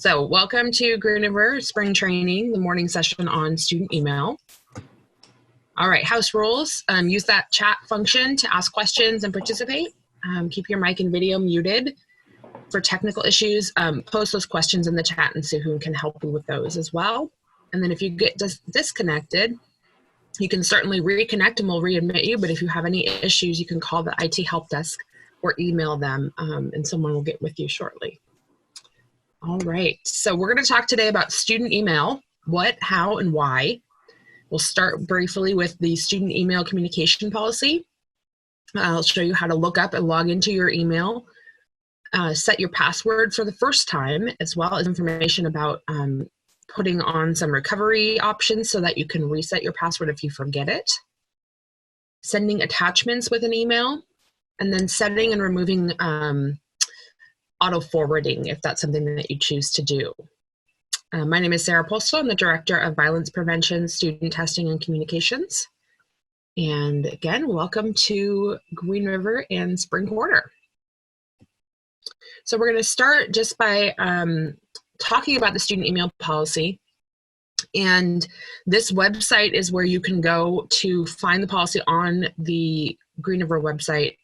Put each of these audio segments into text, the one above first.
So welcome to Green River Spring Training, the morning session on student email. All right, house rules. Use that chat function to ask questions and participate. Keep your mic and video muted. For technical issues, post those questions in the chat and Suhoon can help you with those as well. And then if you get disconnected, you can certainly reconnect and we'll readmit you, but if you have any issues, you can call the IT help desk or email them and someone will get with you shortly. All right, so we're going to talk today about student email, what, how, and why. We'll start briefly with the student email communication policy. I'll show you how to look up and log into your email, set your password for the first time, as well as information about putting on some recovery options so that you can reset your password if you forget it, sending attachments with an email, and then setting and removing auto-forwarding if that's something that you choose to do. My name is Sarah Polstel. I'm the Director of Violence Prevention, Student Testing, and Communications. And again, welcome to Green River and Spring Quarter. So we're going to start just by talking about the student email policy. And this website is where you can go to find the policy on the Green River website.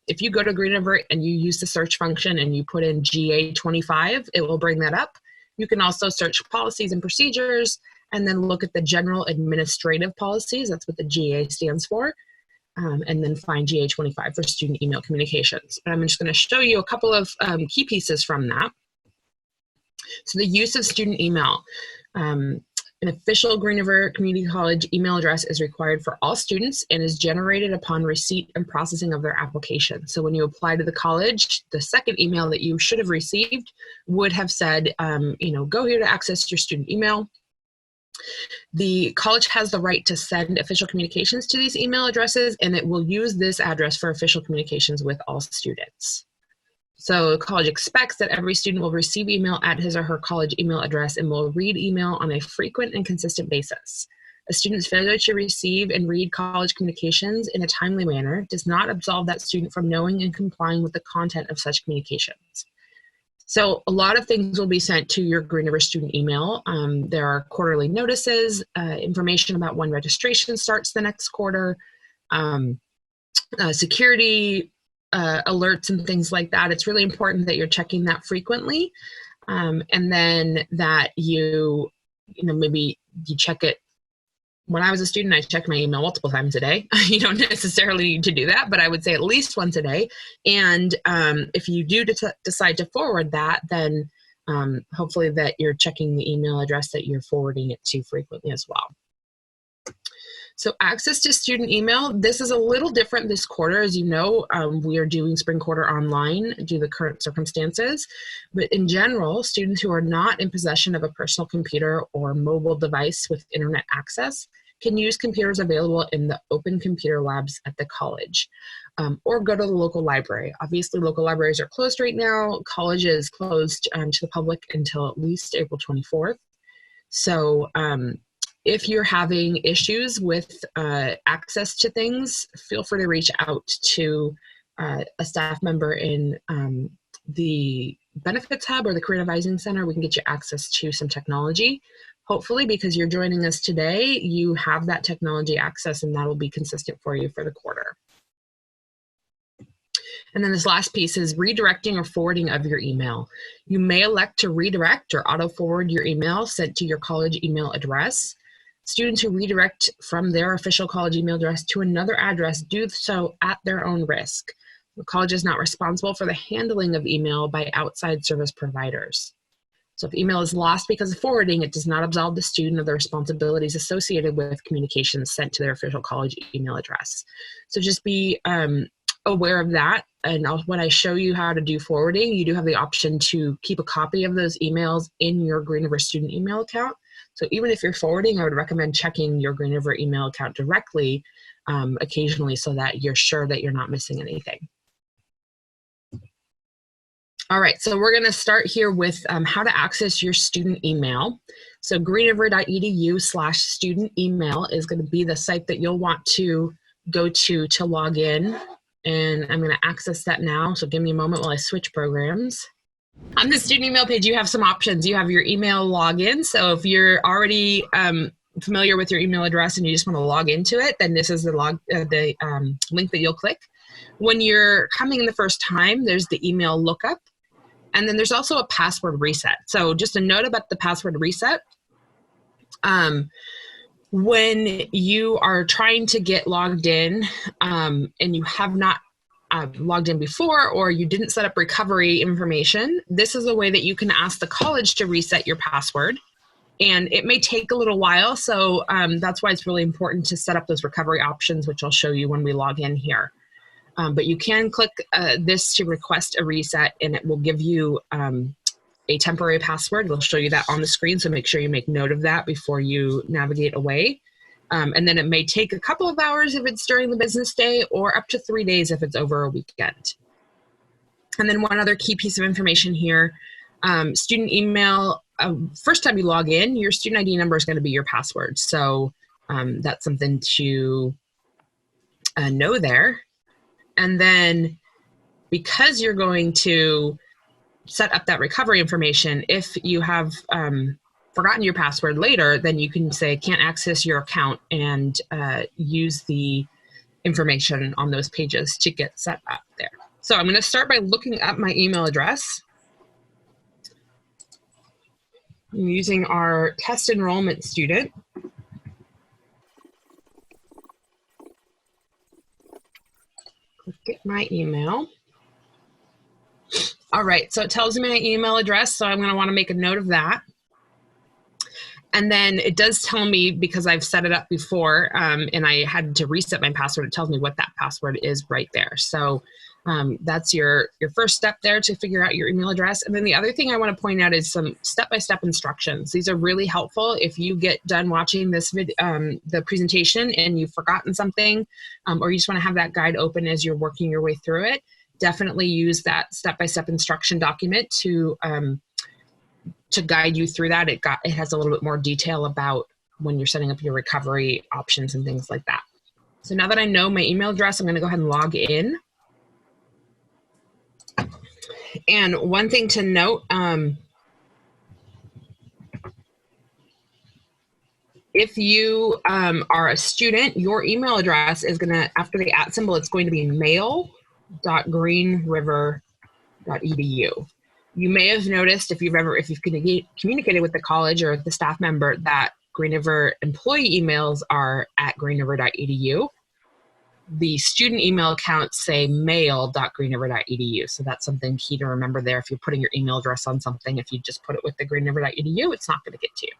If you go to Green River and you use the search function and you put in GA25, it will bring that up. You can also search policies and procedures and then look at the general administrative policies. That's what the GA stands for. And then find GA25 for student email communications. But I'm just going to show you a couple of key pieces from that. So the use of student email. An official Green River Community College email address is required for all students and is generated upon receipt and processing of their application. So when you apply to the college, the second email that you should have received would have said, go here to access your student email. The college has the right to send official communications to these email addresses, and it will use this address for official communications with all students. So the college expects that every student will receive email at his or her college email address and will read email on a frequent and consistent basis. A student's failure to receive and read college communications in a timely manner does not absolve that student from knowing and complying with the content of such communications. So a lot of things will be sent to your Green River student email. There are quarterly notices, information about when registration starts the next quarter, security alerts and things like that. It's really important that you're checking that frequently, and then that maybe you check it. When I was a student, I checked my email multiple times a day. You don't necessarily need to do that, but I would say at least once a day. And if you do decide to forward that, then hopefully that you're checking the email address that you're forwarding it to frequently as well. So access to student email, this is a little different this quarter. As you know, we are doing spring quarter online due to the current circumstances. But in general, students who are not in possession of a personal computer or mobile device with internet access can use computers available in the open computer labs at the college, or go to the local library. Obviously, local libraries are closed right now. College is closed to the public until at least April 24th. So if you're having issues with access to things, feel free to reach out to a staff member in the Benefits Hub or the Career Advising Center. We can get you access to some technology. Hopefully, because you're joining us today, you have that technology access and that will be consistent for you for the quarter. And then this last piece is redirecting or forwarding of your email. You may elect to redirect or auto-forward your email sent to your college email address. Students who redirect from their official college email address to another address do so at their own risk. The college is not responsible for the handling of email by outside service providers. So if email is lost because of forwarding, it does not absolve the student of the responsibilities associated with communications sent to their official college email address. So just be aware of that. And when I show you how to do forwarding, you do have the option to keep a copy of those emails in your Green River student email account. So even if you're forwarding, I would recommend checking your Green River email account directly occasionally so that you're sure that you're not missing anything. All right, so we're going to start here with how to access your student email. So greenriver.edu/student email is going to be the site that you'll want to go to log in. And I'm going to access that now. So give me a moment while I switch programs. On the student email page, you have some options. You have your email login. So if you're already familiar with your email address and you just want to log into it, then this is the link that you'll click. When you're coming in the first time, there's the email lookup. And then there's also a password reset. So just a note about the password reset. When you are trying to get logged in and you have not logged in before, or you didn't set up recovery information, this is a way that you can ask the college to reset your password. And it may take a little while, so that's why it's really important to set up those recovery options, which I'll show you when we log in here. But you can click this to request a reset, and it will give you a temporary password. It'll show you that on the screen, so make sure you make note of that before you navigate away. And then it may take a couple of hours if it's during the business day, or up to 3 days if it's over a weekend. And then one other key piece of information here, student email, first time you log in, your student ID number is going to be your password. So that's something to know there. And then because you're going to set up that recovery information, if you have forgotten your password later, then you can say can't access your account and use the information on those pages to get set up there. So I'm going to start by looking up my email address. I'm using our test enrollment student. Get my email. All right, so it tells me my email address, so I'm going to want to make a note of that. And then it does tell me, because I've set it up before and I had to reset my password, it tells me what that password is right there. So that's your first step there to figure out your email address. And then the other thing I want to point out is some step-by-step instructions. These are really helpful if you get done watching this the presentation and you've forgotten something, or you just want to have that guide open as you're working your way through it. Definitely use that step-by-step instruction document to guide you through that. It has a little bit more detail about when you're setting up your recovery options and things like that. So now that I know my email address, I'm going to go ahead and log in. And one thing to note, if you are a student, your email address is going to, after the @ symbol, it's going to be mail.greenriver.edu. You may have noticed if you've communicated with the college or the staff member that Green River employee emails are at greenriver.edu. The student email accounts say mail.greenriver.edu. So that's something key to remember there. If you're putting your email address on something, if you just put it with the greenriver.edu, it's not going to get to you.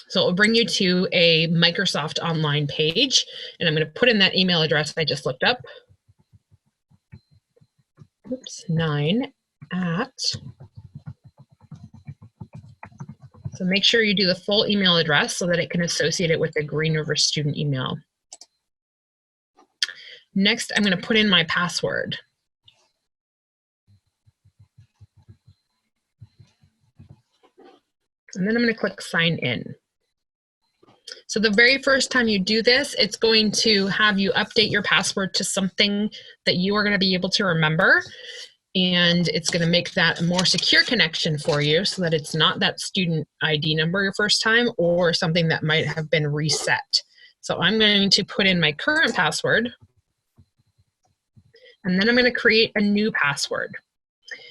So it will bring you to a Microsoft Online page, and I'm going to put in that email address I just looked up. Oops, 9 at. So make sure you do the full email address so that it can associate it with the Green River student email. Next, I'm going to put in my password. And then I'm going to click sign in. So the very first time you do this, it's going to have you update your password to something that you are going to be able to remember. And it's going to make that a more secure connection for you so that it's not that student ID number your first time or something that might have been reset. So I'm going to put in my current password, and then I'm going to create a new password.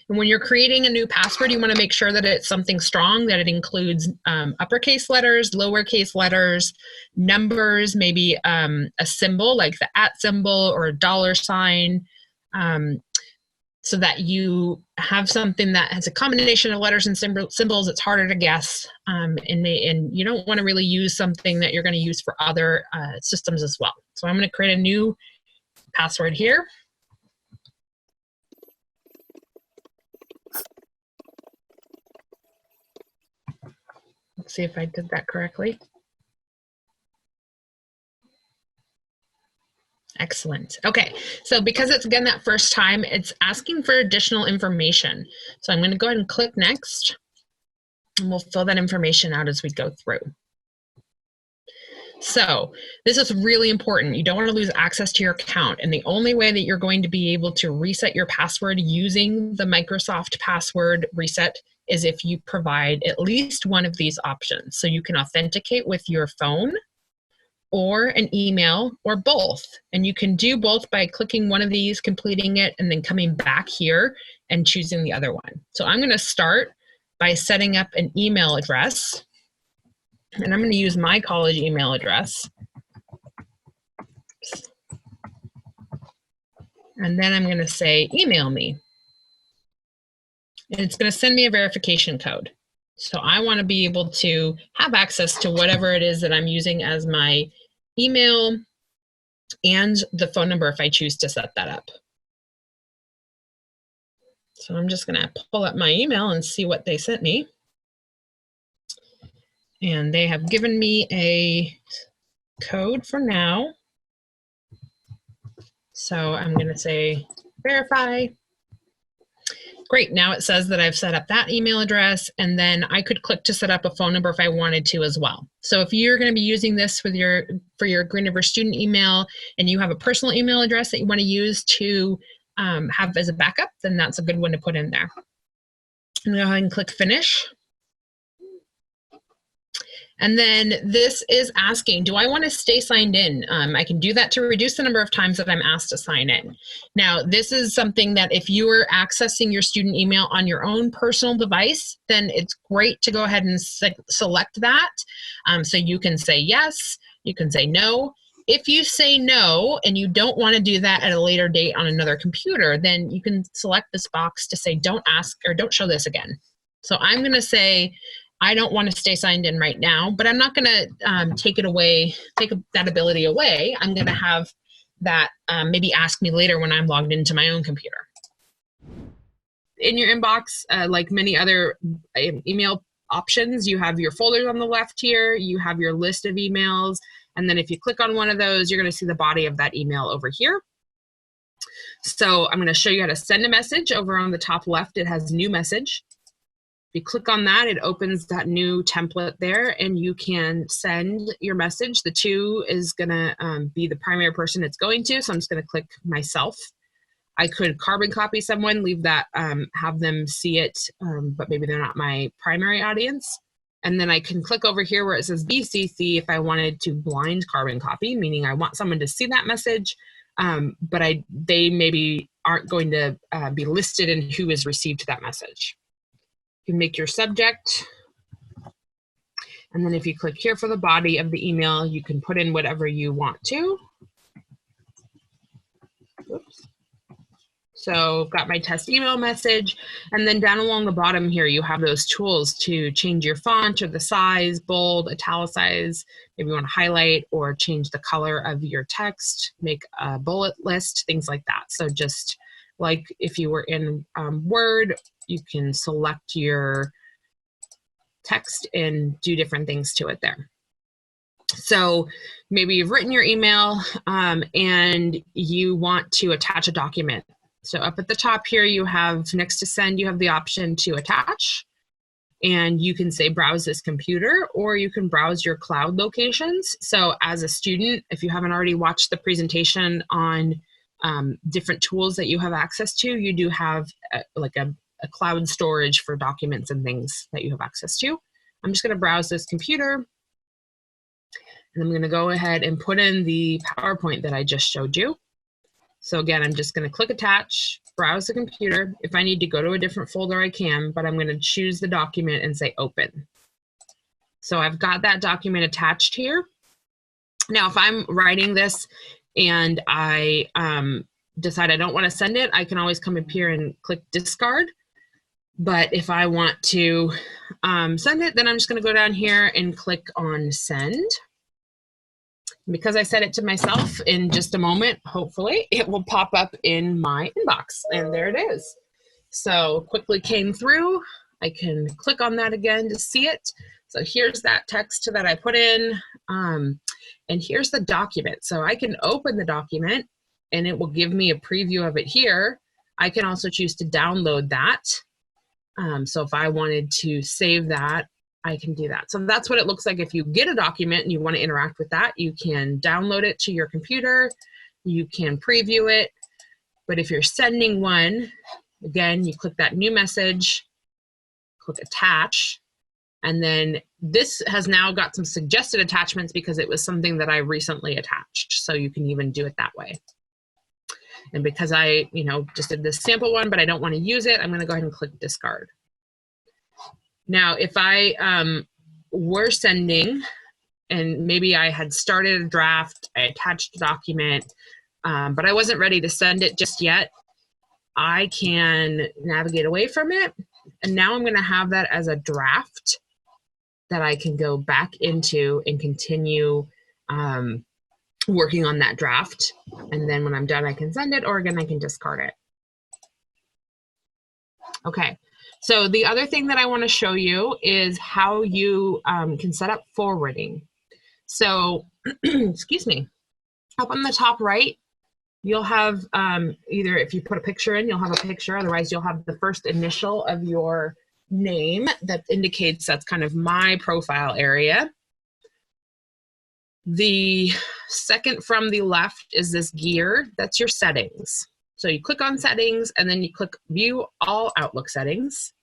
And when you're creating a new password, you want to make sure that it's something strong, that it includes uppercase letters, lowercase letters, numbers, maybe a symbol like the @ symbol or a $sign, so that you have something that has a combination of letters and symbols. It's harder to guess, and you don't want to really use something that you're going to use for other systems as well. So I'm going to create a new password here. Let's see if I did that correctly. Excellent. Okay, so because it's, again, that first time, it's asking for additional information. So I'm going to go ahead and click next, and we'll fill that information out as we go through. So this is really important. You don't want to lose access to your account. And the only way that you're going to be able to reset your password using the Microsoft password reset is if you provide at least one of these options. So you can authenticate with your phone or an email or both. And you can do both by clicking one of these, completing it, and then coming back here and choosing the other one. So I'm going to start by setting up an email address. And I'm going to use my college email address. And then I'm going to say, email me. And it's going to send me a verification code. So I want to be able to have access to whatever it is that I'm using as my email and the phone number if I choose to set that up. So I'm just going to pull up my email and see what they sent me. And they have given me a code for now. So I'm going to say verify. Great, now it says that I've set up that email address, and then I could click to set up a phone number if I wanted to as well. So if you're going to be using this for your Green River student email and you have a personal email address that you want to use to have as a backup, then that's a good one to put in there. I'm going to go ahead and click finish. And then this is asking, do I want to stay signed in? I can do that to reduce the number of times that I'm asked to sign in. Now, this is something that if you are accessing your student email on your own personal device, then it's great to go ahead and select that. So you can say yes, you can say no. If you say no and you don't want to do that at a later date on another computer, then you can select this box to say don't ask or don't show this again. So I'm going to say, I don't want to stay signed in right now, but I'm not going to take that ability away. I'm going to have that maybe ask me later when I'm logged into my own computer. In your inbox, like many other email options, you have your folders on the left here, you have your list of emails, and then if you click on one of those, you're going to see the body of that email over here. So I'm going to show you how to send a message. Over on the top left, it has new message. If you click on that, it opens that new template there, and you can send your message. The to is going to be the primary person it's going to, so I'm just going to click myself. I could carbon copy someone, leave that, have them see it, but maybe they're not my primary audience. And then I can click over here where it says BCC if I wanted to blind carbon copy, meaning I want someone to see that message, but they maybe aren't going to be listed in who has received that message. You can make your subject, and then if you click here for the body of the email, you can put in whatever you want to. Oops. So got my test email message, and then down along the bottom here, you have those tools to change your font or the size, bold, italicize, maybe you want to highlight or change the color of your text, make a bullet list, things like that. So just like if you were in Word, you can select your text and do different things to it there. So maybe you've written your email and you want to attach a document. So up at the top here, you have next to send, you have the option to attach. And you can say browse this computer, or you can browse your cloud locations. So as a student, if you haven't already watched the presentation on different tools that you have access to, you do have like a cloud storage for documents and things that you have access to. I'm just going to browse this computer, and I'm going to go ahead and put in the PowerPoint that I just showed you. So again, I'm just going to click attach, browse the computer. If I need to go to a different folder, I can, but I'm going to choose the document and say open. So I've got that document attached here. Now, if I'm writing this and I decide I don't want to send it, I can always come up here and click discard. But if I want to send it, then I'm just going to go down here and click on send. Because I set it to myself, in just a moment, hopefully, it will pop up in my inbox. And there it is. So quickly came through. I can click on that again to see it. So here's that text that I put in. And here's the document. So I can open the document and it will give me a preview of it here. I can also choose to download that. So if I wanted to save that, I can do that. So that's what it looks like if you get a document and you want to interact with that. You can download it to your computer. You can preview it. But if you're sending one, again, you click that new message, click attach, and then this has now got some suggested attachments because it was something that I recently attached. So you can even do it that way. And because I, just did this sample one, but I don't want to use it, I'm going to go ahead and click discard. Now, if I were sending, and maybe I had started a draft, I attached a document, but I wasn't ready to send it just yet, I can navigate away from it. And now I'm going to have that as a draft that I can go back into and continue working on that draft. And then when I'm done, I can send it, or again, I can discard it. Okay, so the other thing that I want to show you is how you can set up forwarding. So, excuse me, up on the top right, you'll have either if you put a picture in, you'll have a picture, otherwise you'll have the first initial of your name that indicates that's kind of my profile area. The second from the left is this gear, that's your settings. So you click on settings and then you click view all Outlook settings.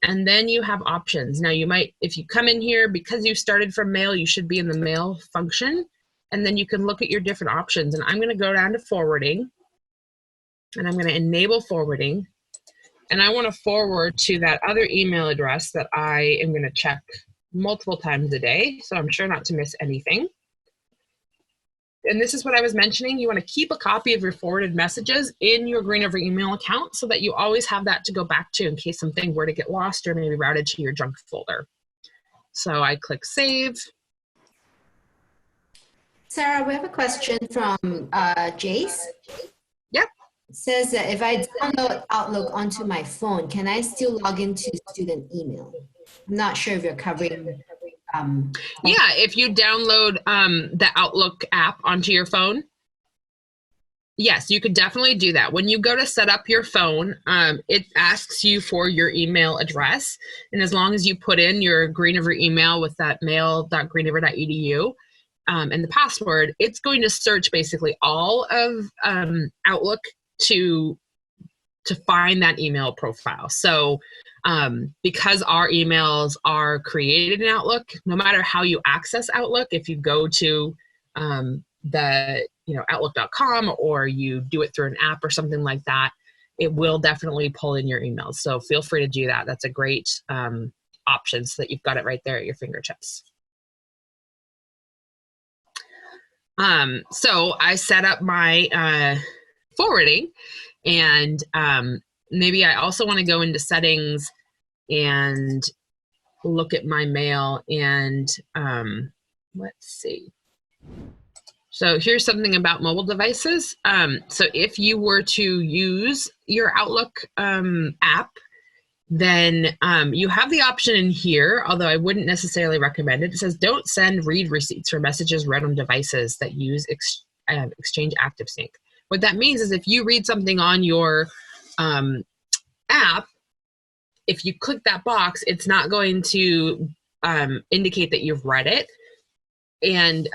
And then you have options. Now you might, if you come in here, because you started from mail, you should be in the mail function. And then you can look at your different options. And I'm going to go down to forwarding. And I'm going to enable forwarding. And I want to forward to that other email address that I am going to check multiple times a day. So I'm sure not to miss anything. And this is what I was mentioning. You want to keep a copy of your forwarded messages in your Greenhover email account so that you always have that to go back to in case something were to get lost or maybe routed to your junk folder. So I click save. Sarah, we have a question from Jace. Yep. It says that if I download Outlook onto my phone, can I still log into student email? I'm not sure if you're covering. Yeah, if you download the Outlook app onto your phone, yes, you could definitely do that. When you go to set up your phone, it asks you for your email address. And as long as you put in your Greenhover email with that mail.greenhover.edu and the password, it's going to search basically all of Outlook to find that email profile. So because our emails are created in Outlook, no matter how you access Outlook, if you go to the Outlook.com or you do it through an app or something like that, it will definitely pull in your emails. So feel free to do that. That's a great option so that you've got it right there at your fingertips. So I set up my forwarding, and maybe I also want to go into settings and look at my mail and let's see. So here's something about mobile devices. So if you were to use your Outlook app, then you have the option in here, although I wouldn't necessarily recommend it. It says don't send read receipts for messages read on devices that use Exchange ActiveSync. What that means is if you read something on your app, if you click that box, it's not going to indicate that you've read it. And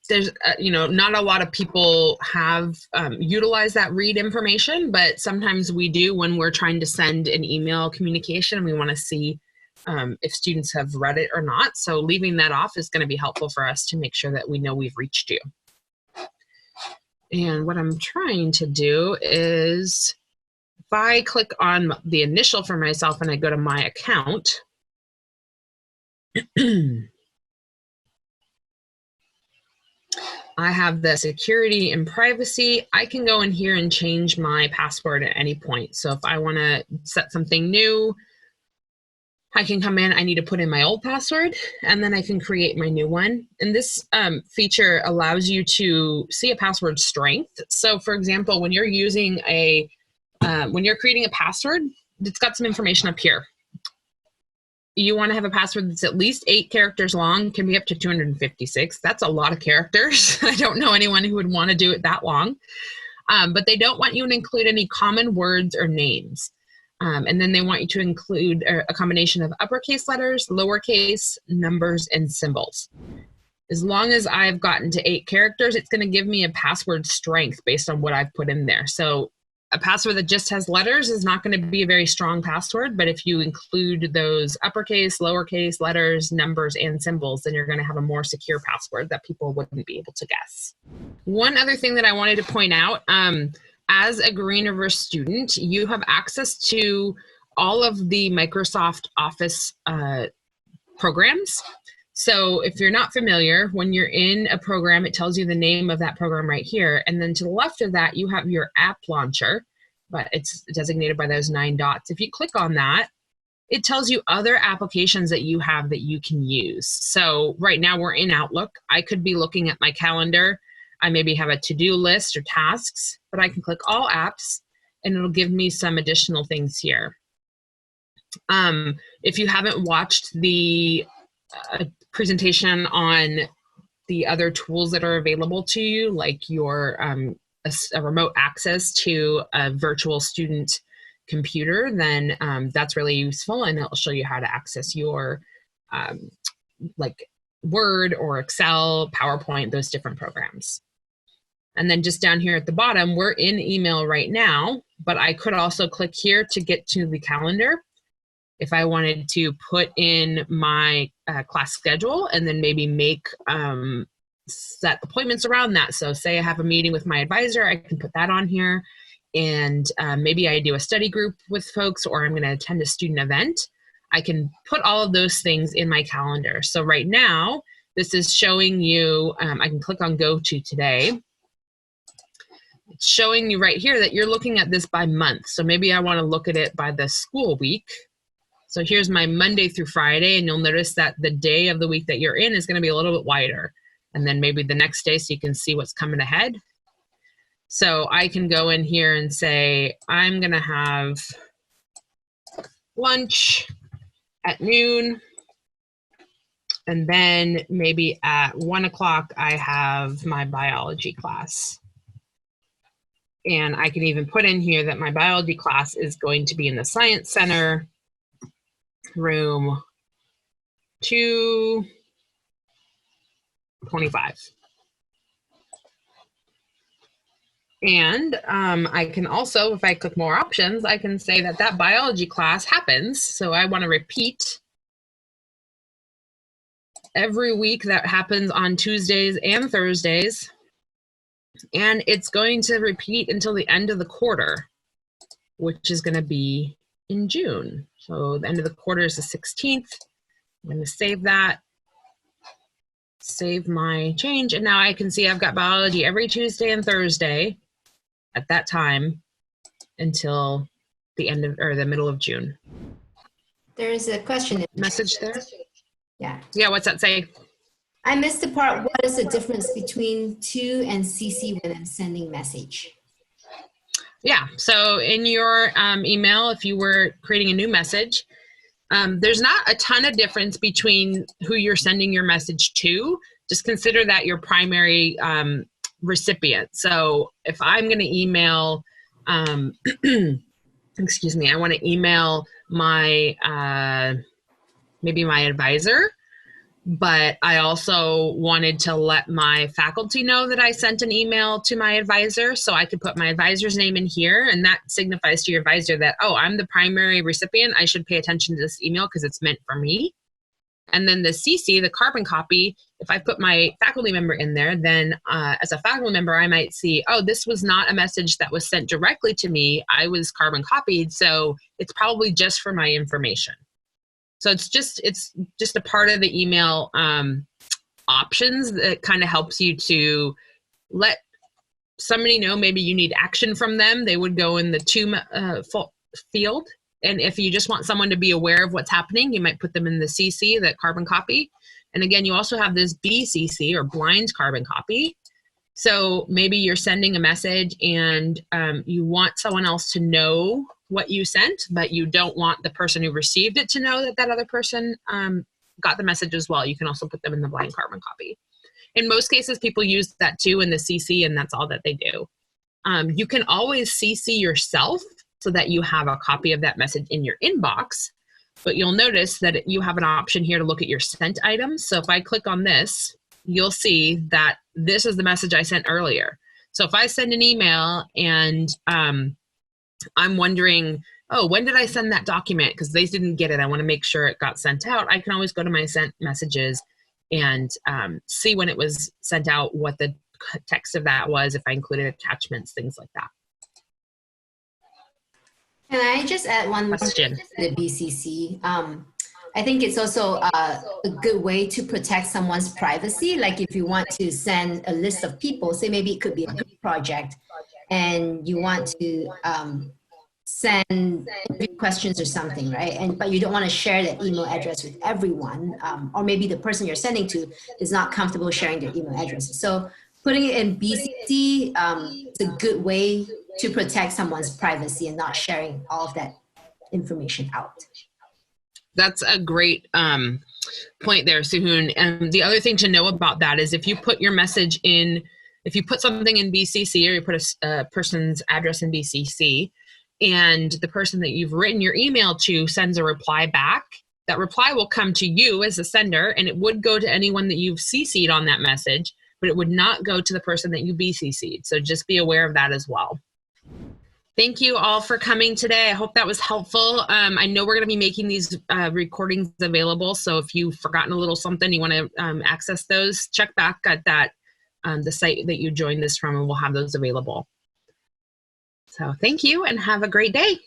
there's, not a lot of people have utilized that read information, but sometimes we do when we're trying to send an email communication. We want to see if students have read it or not. So leaving that off is going to be helpful for us to make sure that we know we've reached you. And what I'm trying to do is, if I click on the initial for myself and I go to my account, I have the security and privacy. I can go in here and change my password at any point. So if I want to set something new, I can come in, I need to put in my old password, and then I can create my new one. And this feature allows you to see a password strength. So for example, when you're using when you're creating a password, it's got some information up here. You want to have a password that's at least 8 characters long, can be up to 256. That's a lot of characters. I don't know anyone who would want to do it that long. But they don't want you to include any common words or names. And then they want you to include a combination of uppercase letters, lowercase, numbers, and symbols. As long as I've gotten to 8 characters, it's going to give me a password strength based on what I've put in there. So a password that just has letters is not going to be a very strong password, but if you include those uppercase, lowercase, letters, numbers, and symbols, then you're going to have a more secure password that people wouldn't be able to guess. One other thing that I wanted to point out, as a Green River student, you have access to all of the Microsoft Office programs. So if you're not familiar, when you're in a program, it tells you the name of that program right here. And then to the left of that, you have your app launcher, but it's designated by those 9 dots. If you click on that, it tells you other applications that you have that you can use. So right now we're in Outlook. I could be looking at my calendar. I maybe have a to-do list or tasks, but I can click all apps and it'll give me some additional things here. If you haven't watched the presentation on the other tools that are available to you, like your a remote access to a virtual student computer, then that's really useful, and it'll show you how to access your like Word or Excel, PowerPoint, those different programs. And then just down here at the bottom, we're in email right now, but I could also click here to get to the calendar if I wanted to put in my class schedule and then maybe make set appointments around that. So say I have a meeting with my advisor, I can put that on here. And maybe I do a study group with folks, or I'm going to attend a student event. I can put all of those things in my calendar. So right now, this is showing you, I can click on Go to Today. It's showing you right here that you're looking at this by month. So maybe I want to look at it by the school week. So here's my Monday through Friday, and you'll notice that the day of the week that you're in is going to be a little bit wider. And then maybe the next day so you can see what's coming ahead. So I can go in here and say, I'm going to have lunch at noon. And then maybe at 1 o'clock, I have my biology class. And I can even put in here that my biology class is going to be in the Science Center, room 225. And I can also, if I click more options, I can say that that biology class happens. So I want to repeat every week. That happens on Tuesdays and Thursdays. And it's going to repeat until the end of the quarter, which is going to be in June. So the end of the quarter is the 16th. I'm going to save that, save my change. And now I can see I've got biology every Tuesday and Thursday at that time until the end of, or the middle of June. There is a question. Message there? Yeah. Yeah, what's that say? I missed the part. What is the difference between to and CC when I'm sending message? Yeah, so in your email, if you were creating a new message, there's not a ton of difference between who you're sending your message to. Just consider that your primary recipient. So if I'm going to email, excuse me, I want to email my, maybe my advisor, but I also wanted to let my faculty know that I sent an email to my advisor. So I could put my advisor's name in here, and that signifies to your advisor that, oh, I'm the primary recipient. I should pay attention to this email because it's meant for me. And then the CC, the carbon copy, if I put my faculty member in there, then as a faculty member, I might see, oh, this was not a message that was sent directly to me. I was carbon copied, so it's probably just for my information. So it's just a part of the email options that kind of helps you to let somebody know maybe you need action from them. They would go in the to field. And if you just want someone to be aware of what's happening, you might put them in the CC, the carbon copy. And again, you also have this BCC or blind carbon copy. So maybe you're sending a message and you want someone else to know what you sent, but you don't want the person who received it to know that that other person got the message as well. You can also put them in the blind carbon copy. In most cases, people use that too in the CC, and that's all that they do. You can always CC yourself. so that you have a copy of that message in your inbox. But you'll notice that you have an option here to look at your sent items. So if I click on this, you'll see that this is the message I sent earlier. So if I send an email and I'm wondering, oh, when did I send that document? Because they didn't get it. I want to make sure it got sent out. I can always go to my sent messages and see when it was sent out, what the text of that was, if I included attachments, things like that. Can I just add one Question. to the BCC? I think it's also a good way to protect someone's privacy. Like if you want to send a list of people, say maybe it could be a group project, and you want to send questions or something, right? But you don't want to share that email address with everyone, or maybe the person you're sending to is not comfortable sharing their email address. So putting it in BCC is a good way to protect someone's privacy and not sharing all of that information out. That's a great point there, Suhoon. And the other thing to know about that is if you put your message in, if you put something in BCC, or you put a person's address in BCC, and the person that you've written your email to sends a reply back, that reply will come to you as the sender, and it would go to anyone that you've CC'd on that message, but it would not go to the person that you BCC'd. So just be aware of that as well. Thank you all for coming today. I hope that was helpful. I know we're going to be making these recordings available, so if you've forgotten a little something, you want to access those, check back at that the site that you joined this from, and we'll have those available. So thank you and have a great day.